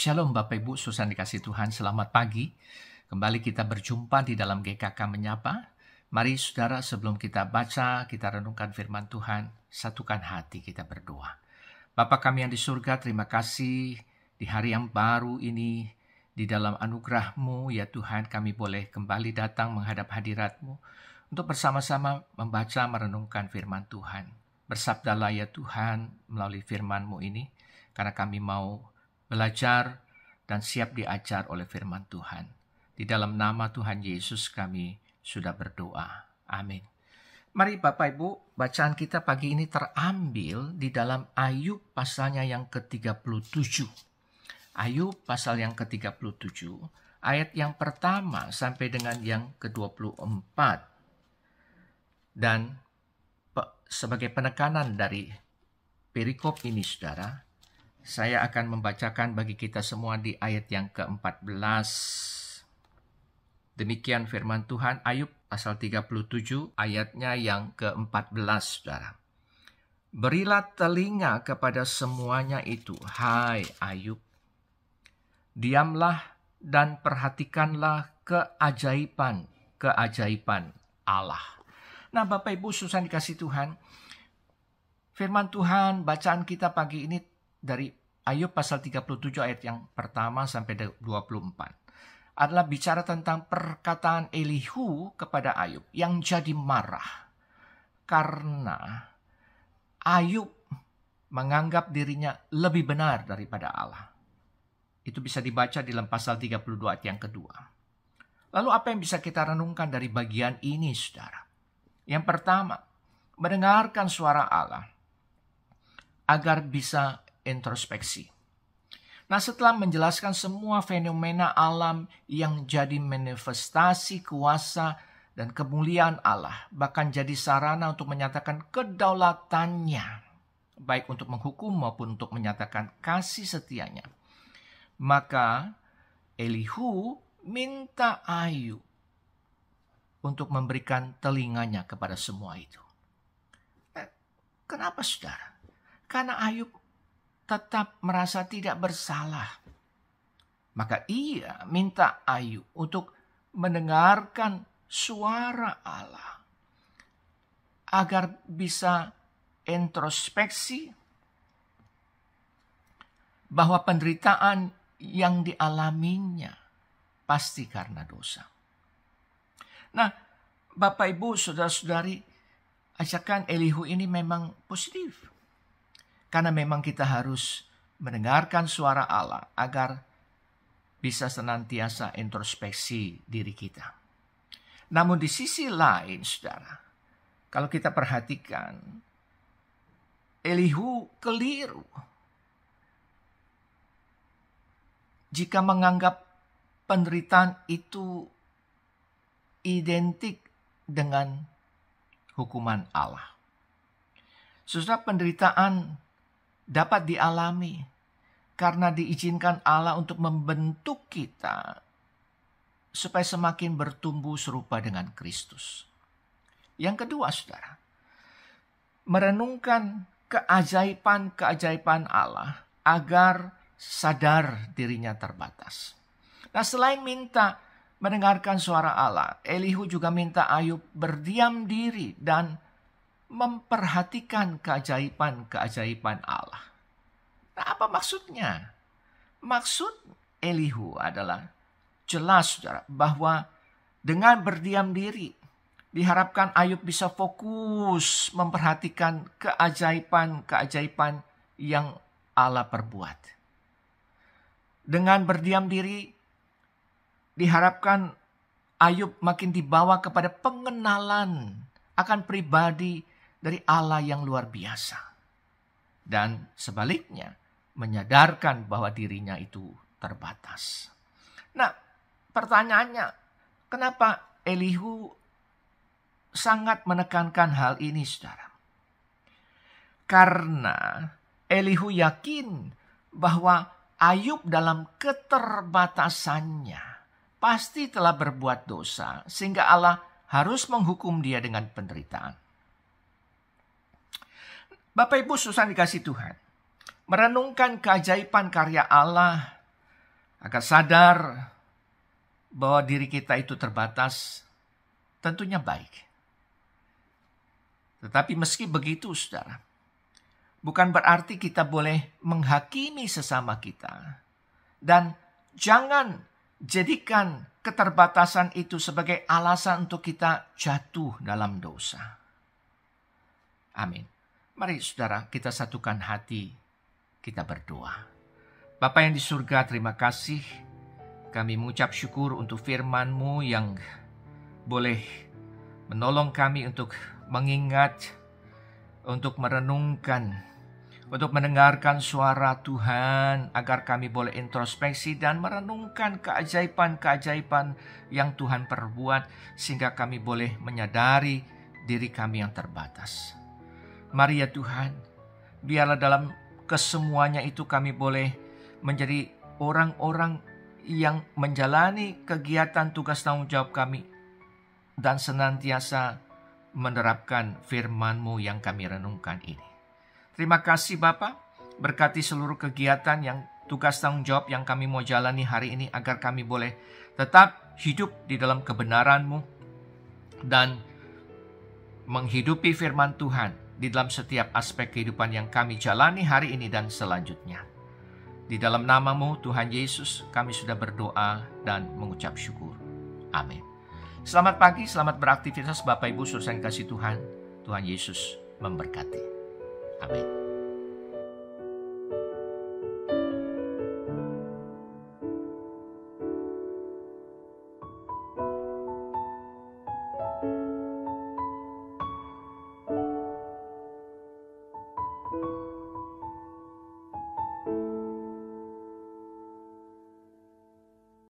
Shalom Bapak Ibu, saudara dikasih Tuhan, selamat pagi. Kembali kita berjumpa di dalam GKK Menyapa. Mari saudara, sebelum kita baca, kita renungkan firman Tuhan, satukan hati kita berdoa. Bapa kami yang di surga, terima kasih di hari yang baru ini, di dalam anugerah-Mu ya Tuhan, kami boleh kembali datang menghadap hadirat-Mu untuk bersama-sama membaca, merenungkan firman Tuhan. Bersabdalah ya Tuhan melalui firman-Mu ini, karena kami mau belajar dan siap diajar oleh firman Tuhan. Di dalam nama Tuhan Yesus kami sudah berdoa. Amin. Mari Bapak Ibu, bacaan kita pagi ini terambil di dalam Ayub pasalnya yang ke-37. Ayub pasal yang ke-37, ayat yang pertama sampai dengan yang ke-24. Dan sebagai penekanan dari perikop ini saudara, saya akan membacakan bagi kita semua di ayat yang ke-14. Demikian firman Tuhan, Ayub pasal 37 ayatnya yang ke-14, saudara. Berilah telinga kepada semuanya itu, hai Ayub. Diamlah dan perhatikanlah keajaiban Allah. Nah Bapak Ibu saudara dikasih Tuhan, firman Tuhan bacaan kita pagi ini dari Ayub pasal 37 ayat yang pertama sampai 24 adalah bicara tentang perkataan Elihu kepada Ayub yang jadi marah karena Ayub menganggap dirinya lebih benar daripada Allah. Itu bisa dibaca di dalam pasal 32 ayat yang kedua. Lalu apa yang bisa kita renungkan dari bagian ini saudara? Yang pertama, mendengarkan suara Allah agar bisa introspeksi. Nah, setelah menjelaskan semua fenomena alam yang jadi manifestasi kuasa dan kemuliaan Allah, bahkan jadi sarana untuk menyatakan kedaulatannya, baik untuk menghukum maupun untuk menyatakan kasih setianya, maka Elihu minta Ayub untuk memberikan telinganya kepada semua itu. Kenapa saudara? Karena Ayub tetap merasa tidak bersalah. Maka ia minta Ayub untuk mendengarkan suara Allah agar bisa introspeksi bahwa penderitaan yang dialaminya pasti karena dosa. Nah, Bapak Ibu, saudara-saudari, ajakan Elihu ini memang positif. Karena memang kita harus mendengarkan suara Allah agar bisa senantiasa introspeksi diri kita. Namun di sisi lain, saudara, kalau kita perhatikan, Elihu keliru jika menganggap penderitaan itu identik dengan hukuman Allah. Saudara, penderitaan dapat dialami karena diizinkan Allah untuk membentuk kita supaya semakin bertumbuh serupa dengan Kristus. Yang kedua, saudara, merenungkan keajaiban Allah agar sadar dirinya terbatas. Nah, selain minta mendengarkan suara Allah, Elihu juga minta Ayub berdiam diri dan memperhatikan keajaiban Allah. Nah, apa maksudnya? Maksud Elihu adalah jelas saudara, bahwa dengan berdiam diri diharapkan Ayub bisa fokus memperhatikan keajaiban yang Allah perbuat. Dengan berdiam diri diharapkan Ayub makin dibawa kepada pengenalan akan pribadi dari Allah yang luar biasa. Dan sebaliknya, menyadarkan bahwa dirinya itu terbatas. Nah, pertanyaannya, kenapa Elihu sangat menekankan hal ini, saudara? Karena Elihu yakin bahwa Ayub dalam keterbatasannya pasti telah berbuat dosa, sehingga Allah harus menghukum dia dengan penderitaan. Bapak Ibu saudara dikasih Tuhan, merenungkan keajaiban karya Allah Agar sadar bahwa diri kita itu terbatas, tentunya baik. Tetapi meski begitu, saudara, bukan berarti kita boleh menghakimi sesama kita. Dan jangan jadikan keterbatasan itu sebagai alasan untuk kita jatuh dalam dosa. Amin. Mari saudara, kita satukan hati, kita berdoa. Bapa yang di surga, terima kasih. Kami mengucap syukur untuk firman-Mu yang boleh menolong kami untuk mengingat, untuk merenungkan, untuk mendengarkan suara Tuhan, agar kami boleh introspeksi dan merenungkan keajaiban-keajaiban yang Tuhan perbuat, sehingga kami boleh menyadari diri kami yang terbatas. Mari ya Tuhan, biarlah dalam kesemuanya itu kami boleh menjadi orang-orang yang menjalani kegiatan tugas tanggung jawab kami dan senantiasa menerapkan firman-Mu yang kami renungkan ini. Terima kasih Bapa, berkati seluruh kegiatan yang tugas tanggung jawab yang kami mau jalani hari ini, agar kami boleh tetap hidup di dalam kebenaran-Mu dan menghidupi firman Tuhan di dalam setiap aspek kehidupan yang kami jalani hari ini dan selanjutnya. Di dalam nama-Mu Tuhan Yesus, kami sudah berdoa dan mengucap syukur. Amin. Selamat pagi, selamat beraktivitas Bapak Ibu saudara yang kasih Tuhan. Tuhan Yesus memberkati. Amin.